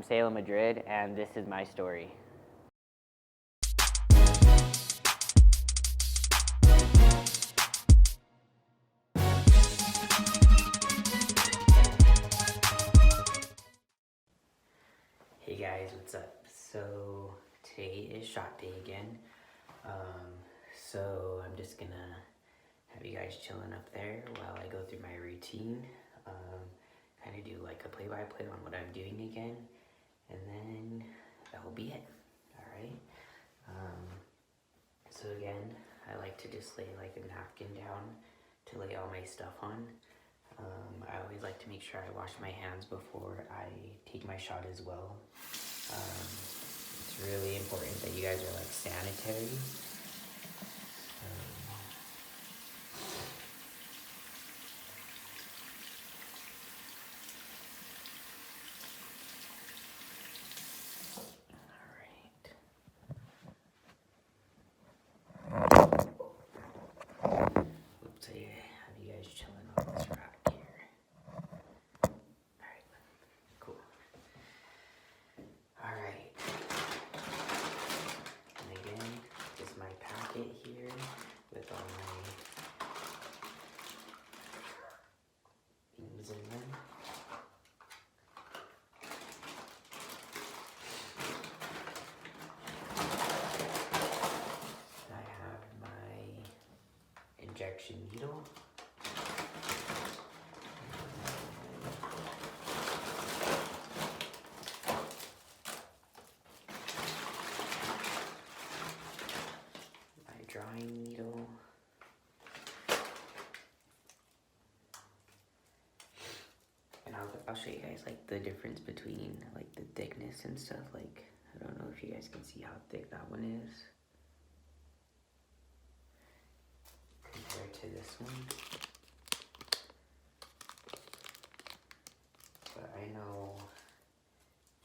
Selah, Madrid, and this is my story. Hey guys, what's up? So today is shot day again. So I'm just gonna have you guys chilling up there while I go through my routine. Kind of do like a play-by-play on what I'm doing again, and then that will be it. All right. So again, I like to just lay like a napkin down to lay all my stuff on. I always like to make sure I wash my hands before I take my shot as well. It's really important that you guys are like sanitary. Oops, I have you guys chilling on this rack here. Alright, cool. Alright. And again, just my packet here with all my beans in them. I have my injection needle. My drawing needle. And I'll show you guys like the difference between like the thickness and stuff. Like, I don't know if you guys can see how thick that one is compared to this one. But I know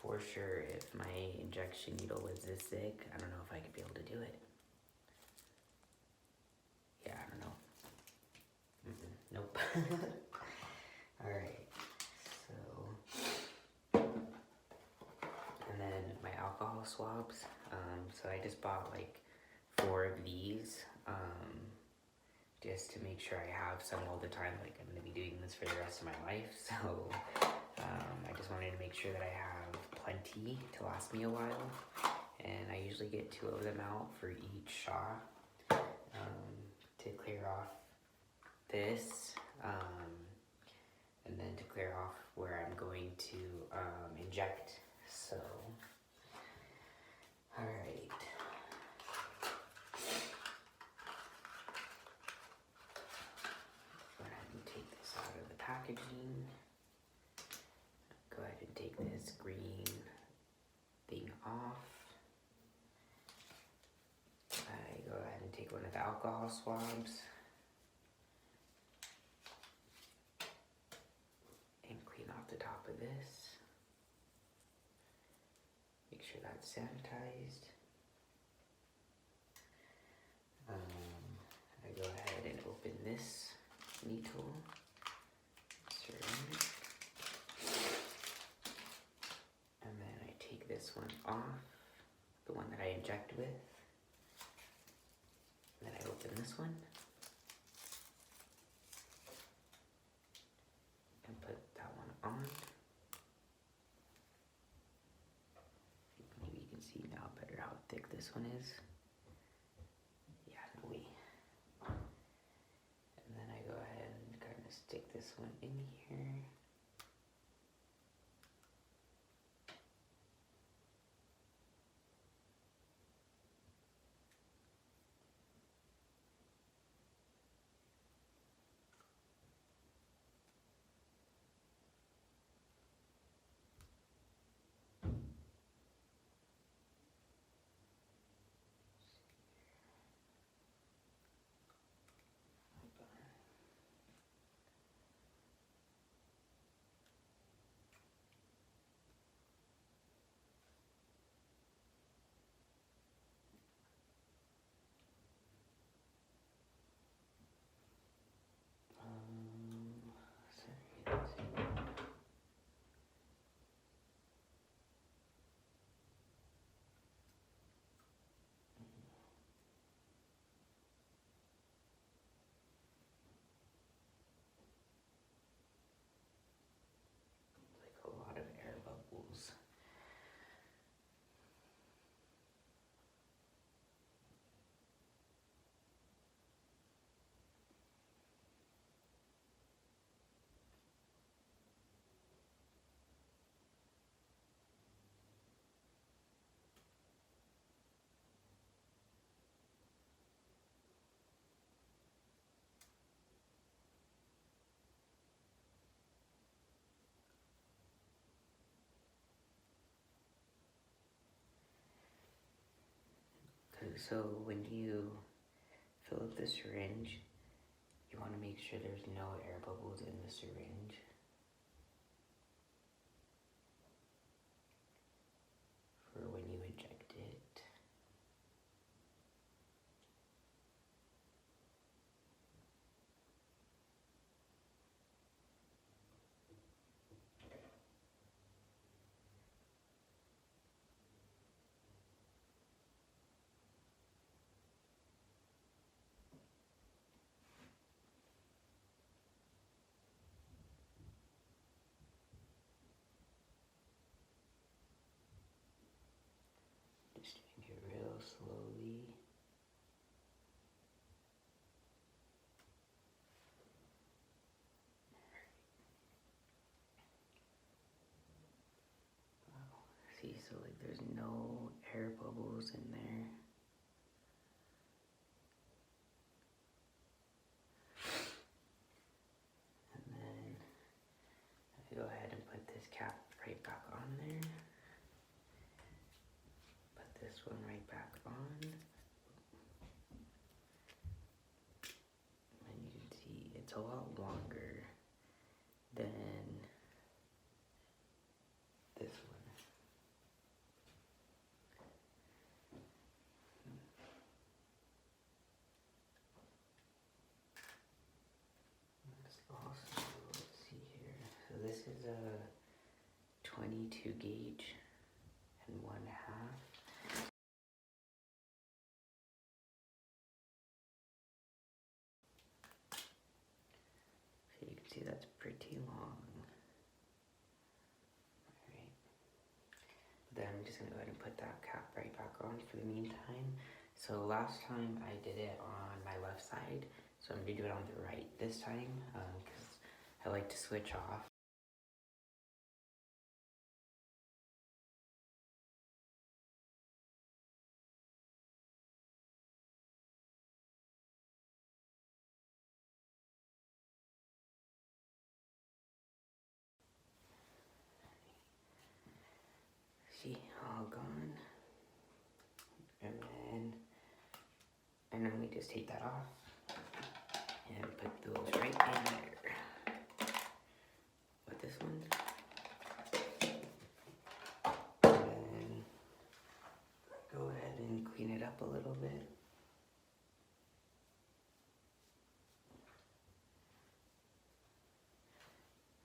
for sure if my injection needle was this thick, I don't know if I could be able to do it. Yeah, I don't know. Nope. Alright, so, and then my alcohol swabs. So I just bought like 4 of these, just to make sure I have some all the time. Like, I'm going to be doing this for the rest of my life, so I just wanted to make sure that I have plenty to last me a while. And I usually get 2 of them out for each shot, to clear off this, and then to clear off where I'm going to inject. So, alright. Go ahead and take this out of the packaging. Go ahead and take this green thing off. I go ahead and take one of the alcohol swabs. And clean off the top of this. Make sure that's sanitized. I go ahead and open this needle. And then I take this one off, the one that I inject with. And then I open this one. And put that one on. Maybe you can see now better how thick this one is. Yeah, no way. And then I go ahead and kind of stick this one in here. So when you fill up the syringe, you want to make sure there's no air bubbles in the syringe. For when you inject it. Just doing it real slowly. Wow. See, so like there's no air bubbles in there. And then I go ahead and put this cap right back on there. Put this one right back on. And you can see it's a lot longer than this one. Let's also, let's see here. So this is a 22 gauge and 1/2. So you can see that's pretty long. Alright. Then I'm just gonna go ahead and put that cap right back on for the meantime. So last time I did it on my left side, so I'm gonna do it on the right this time, because I like to switch off. See, all gone. And then we just take that off and put those right in there. With this one. And then go ahead and clean it up a little bit.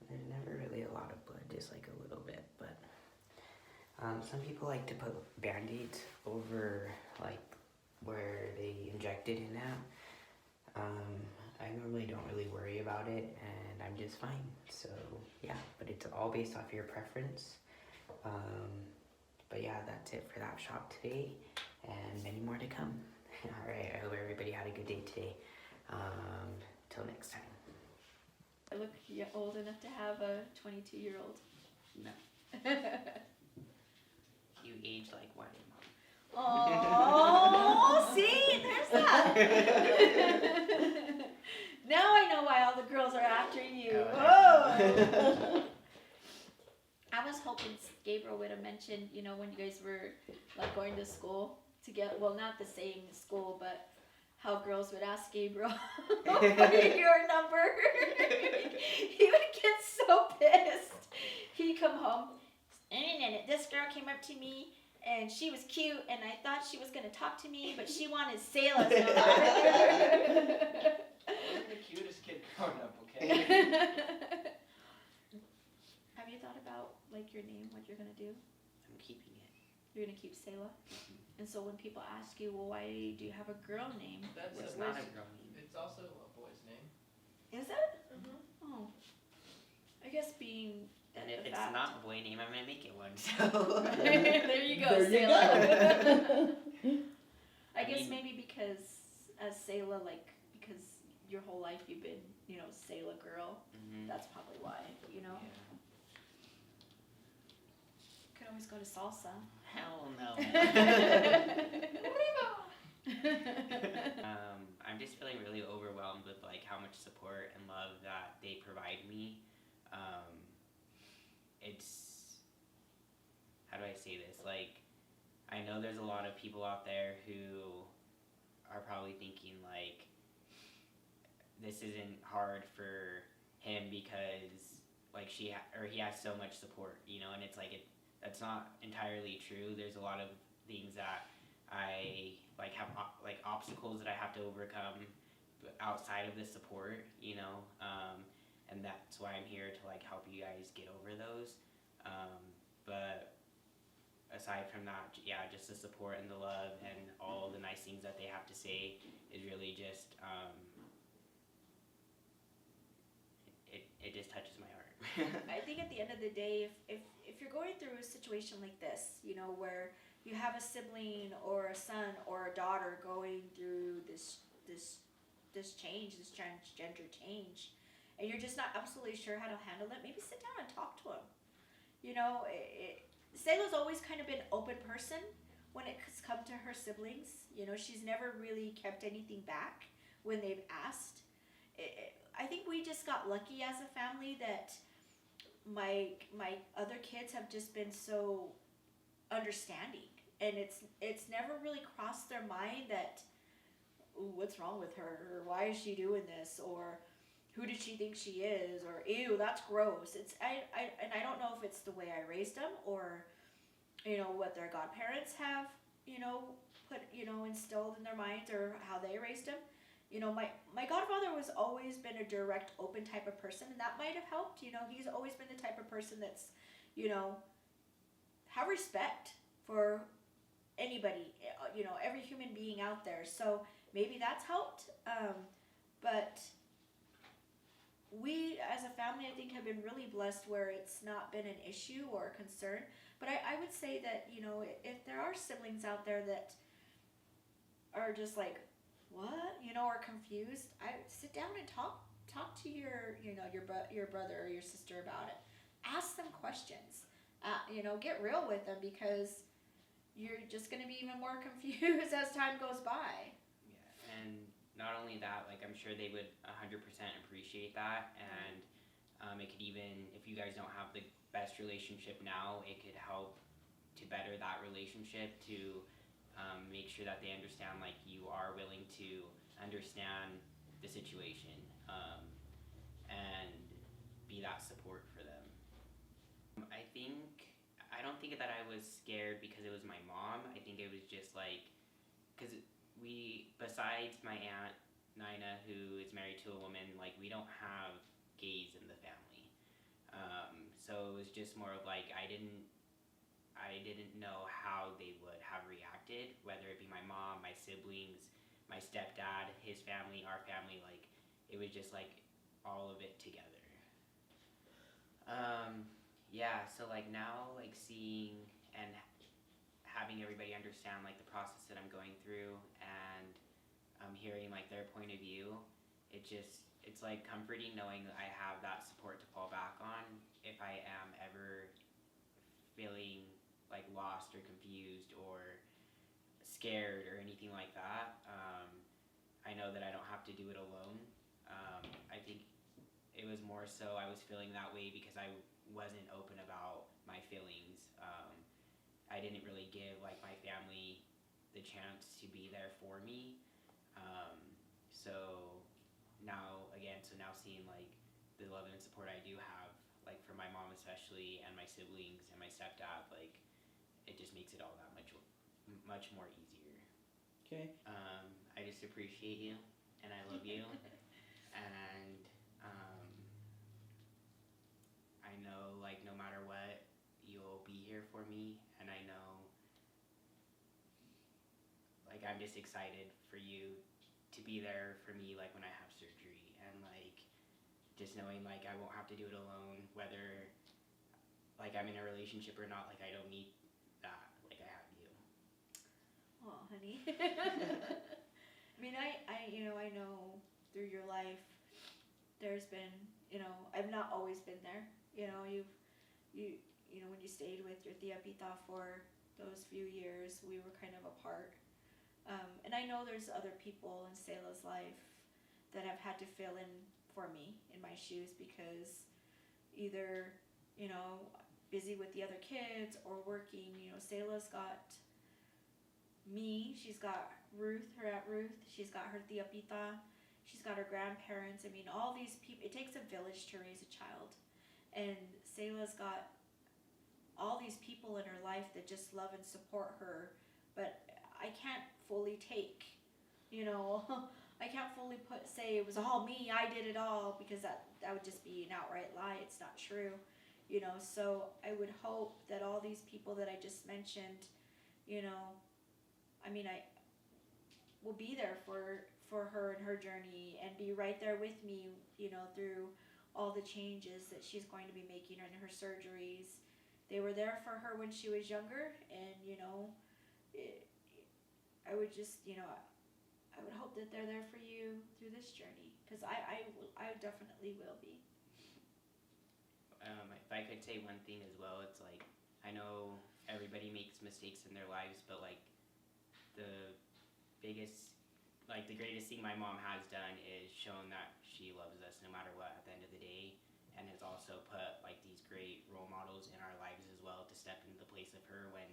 There's never really a lot of blood, just like a little bit, but some people like to put band-aids over like where they injected in at. I normally don't really worry about it and I'm just fine. So yeah, but it's all based off your preference. But yeah, that's it for that shop today and many more to come. Alright, I hope everybody had a good day today. Till next time. I look old enough to have a 22-year-old. No. You age like one. Oh, see, there's that. Now I know why all the girls are after you. Oh. I was hoping Gabriel would have mentioned, you know, when you guys were like going to school together. Well, not the same school, but how girls would ask Gabriel for your number. He would get so pissed. He'd come home, and this girl came up to me, and she was cute, and I thought she was going to talk to me, but she wanted Selah's number. I wasn't the cutest kid growing up, okay? Have you thought about, like, your name, what you're going to do? I'm keeping it. You're going to keep Selah? And so when people ask you, well, why do you have a girl name? It's not a girl name. It's also a boy's name. Is it? Mm-hmm. Oh. I guess being... And if it's fact. not a boy name, I'm gonna make it one. So There you go, There you Selah. I I guess mean- maybe because as Selah, like, because your whole life you've been, you know, Selah girl. That's probably why, you know? Yeah. Could always go to salsa. Hell no. I'm just feeling really overwhelmed with like how much support and love that they provide me. It's, how do I say this? Like, I know there's a lot of people out there who are probably thinking like this isn't hard for him because like he has so much support, you know, and it's like that's not entirely true. There's a lot of things that I like have like obstacles that I have to overcome outside of the support, you know, and that's why I'm here to like help you guys get over those. But aside from that, yeah, just the support and the love and all the nice things that they have to say is really just it just touches my heart. I think at the end of the day, if you're going through a situation like this, you know, where you have a sibling or a son or a daughter going through this change, this transgender change, and you're just not absolutely sure how to handle it, maybe sit down and talk to them. You know, Selah's always kind of been an open person when it's come to her siblings. You know, she's never really kept anything back when they've asked. I think we just got lucky as a family that my other kids have just been so understanding, and it's never really crossed their mind that, ooh, what's wrong with her, or why is she doing this, or who did she think she is, or ew, that's gross. I don't know if it's the way I raised them, or you know what their godparents have, you know, put, you know, instilled in their minds, or how they raised them. You know, my godfather was always been a direct, open type of person, and that might have helped. You know, he's always been the type of person that's, you know, have respect for anybody, you know, every human being out there. So maybe that's helped. But we as a family, I think, have been really blessed where it's not been an issue or a concern. But I would say that, you know, if there are siblings out there that are just like, what, you know, or confused, I sit down and talk to your, you know, your brother or your sister about it. Ask them questions. You know, get real with them, because you're just going to be even more confused as time goes by. Yeah, and not only that, like I'm sure they would 100% appreciate that, and it could even, if you guys don't have the best relationship now, it could help to better that relationship, to make sure that they understand like you are willing to understand the situation, and be that support for them. I don't think that I was scared because it was my mom. I think it was just like, because besides my aunt Nina, who is married to a woman, like we don't have gays in the family. So it was just more of like I didn't know how they would have reacted, whether it be my mom, my siblings, my stepdad, his family, our family. Like it was just like all of it together. Yeah, so like now, like seeing and having everybody understand like the process that I'm going through, and hearing like their point of view, it's like comforting knowing that I have that support to fall back on if I am ever feeling like lost or confused or scared or anything like that. I know that I don't have to do it alone. I think it was more so I was feeling that way because I wasn't open about my feelings. I didn't really give like my family the chance to be there for me. So now seeing like the love and support I do have, like for my mom especially, and my siblings and my stepdad, like it just makes it all that much more easier. Okay. I just appreciate you, and I love you, and I know like no matter what, you'll be here for me, and I know like I'm just excited for you to be there for me, like when I have surgery, and like just knowing like I won't have to do it alone, whether like I'm in a relationship or not. Like I don't need that, like I have you. Oh, honey. I mean, I know through your life, there's been, I've not always been there. When you stayed with your Tia Pita for those few years, we were kind of apart. And I know there's other people in Selah's life that have had to fill in for me in my shoes because either, busy with the other kids or working. Selah's got me. She's got Ruth, her Aunt Ruth. She's got her Tia Pita. She's got her grandparents. I mean, all these people. It takes a village to raise a child, and Selah's got all these people in her life that just love and support her. But I can't fully take, you know, I can't fully say it was all me. I did it all, because that would just be an outright lie. It's not true, you know. So I would hope that all these people that I just mentioned, you know, I mean, I will be there for her and her journey, and be right there with me, you know, through all the changes that she's going to be making in her surgeries. They were there for her when she was younger, and you know, I would just, you know, I would hope that they're there for you through this journey, because I definitely will be. If I could say one thing as well, it's like, I know everybody makes mistakes in their lives, but like the biggest, like the greatest thing my mom has done is shown that she loves us no matter what at the end of the day, and has also put like these great role models in our lives as well to step into the place of her when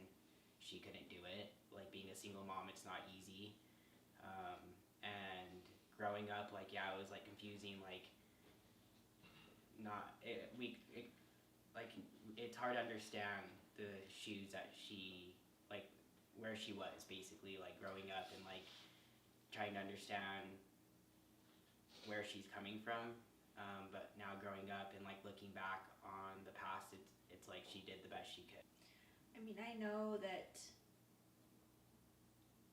she couldn't do it. Like being a single mom, it's not easy. And growing up, like, yeah, it was like confusing, like like it's hard to understand the shoes that she, like where she was basically, like growing up, and like trying to understand where she's coming from. But now growing up and like looking back on the past, it's like she did the best she could. I mean, I know that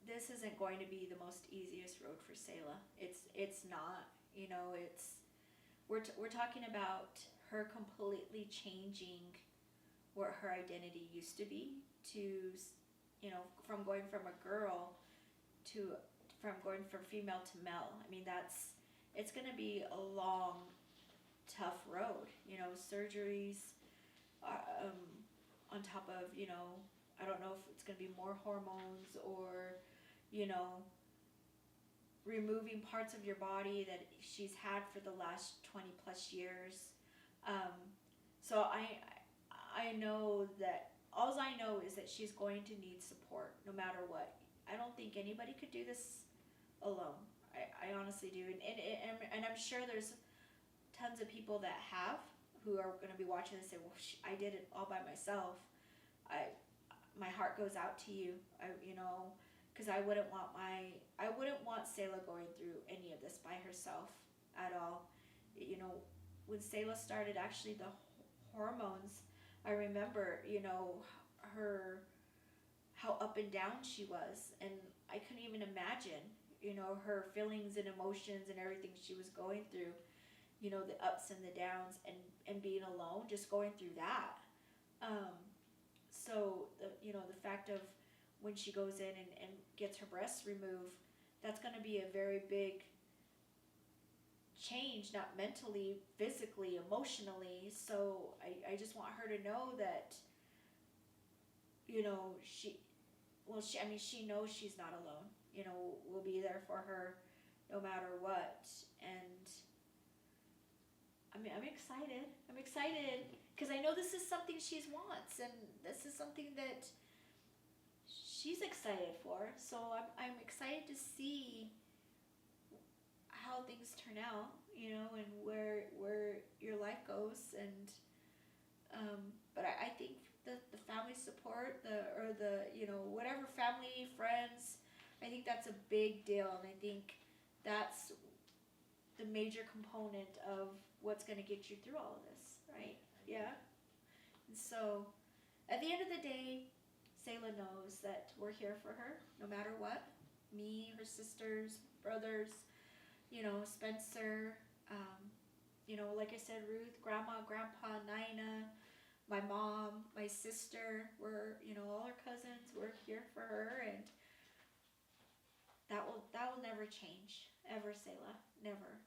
this isn't going to be the most easiest road for Selah. It's not, you know, we're talking about her completely changing what her identity used to be, to, you know, from going from a girl from going from female to male. I mean, it's going to be a long, tough road, you know, surgeries, on top of, you know, I don't know if it's going to be more hormones, or, you know, removing parts of your body that she's had for the last 20 plus years. So I know that, all I know is that she's going to need support no matter what. I don't think anybody could do this alone. I honestly do. And I'm sure there's tons of people that who are going to be watching this and say, well, I did it all by myself. My heart goes out to you. You know, because I wouldn't want Selah going through any of this by herself at all. You know, when Selah started, actually the hormones, I remember, you know, how up and down she was, and I couldn't even imagine, you know, her feelings and emotions and everything she was going through, you know, the ups and the downs, and being alone, just going through that. So the fact of when she goes in and gets her breasts removed, that's going to be a very big change, not mentally, physically, emotionally. So I just want her to know that, you know, she knows she's not alone. You know, we'll be there for her no matter what. And I mean, I'm excited because I know this is something she wants, and this is something that she's excited for. So I'm excited to see how things turn out, you know, and where your life goes. And but I think the family support, the you know, whatever, family, friends, I think that's a big deal, and I think that's the major component of what's going to get you through all of this, right? Yeah. And so at the end of the day, Selah knows that we're here for her no matter what. Me, her sisters, brothers, you know, Spencer, you know, like I said, Ruth, Grandma, Grandpa, Nina, my mom, my sister, we're, you know, all her cousins, we're here for her, and that will never change, ever, Selah, never.